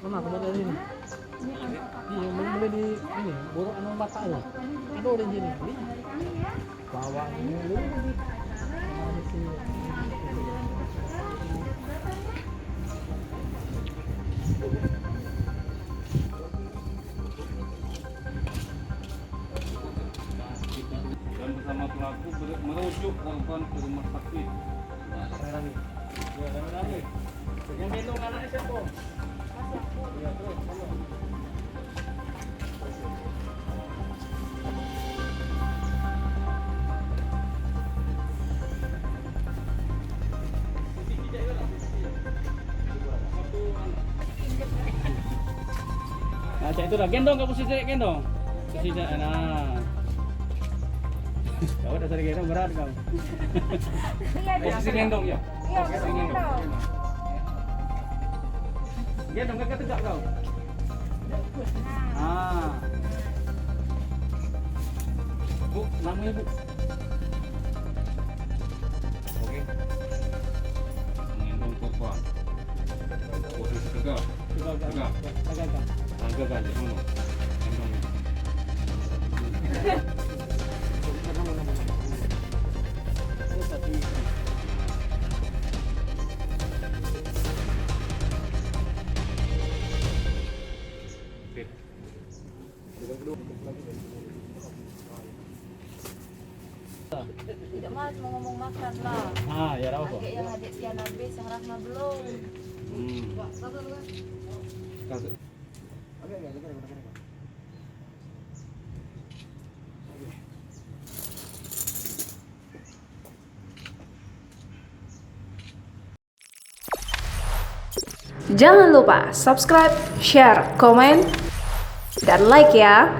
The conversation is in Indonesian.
Mana kemudian ini? Iya, mulai di ini, buruk anu mata lo. Ada di sini. Bawa dulu. Dan bersama pelaku merujuk korban ke rumah sakit. Rame. Ya, rame. Yang gendong anaknya siapa? Ya, terus. Nah, cek itu lah, gendong ke posisi gendong. Posisi nah. Kau udah sering gendong berat kau. Posisi gendong ya. Iya, posisi gendong. Gendong ke tegak kau. Ah. Bu, namanya Bu. Oke. Menggendong korban. Posisi tegak. Tegak. Agak kan di mana? Gendong. Tidak malas mau ngomong makan lah. Ah, ya tahu kok. Kakek yang adik Tian habis, yang Rahma belum. Jangan lupa subscribe, share, komen, dan like ya.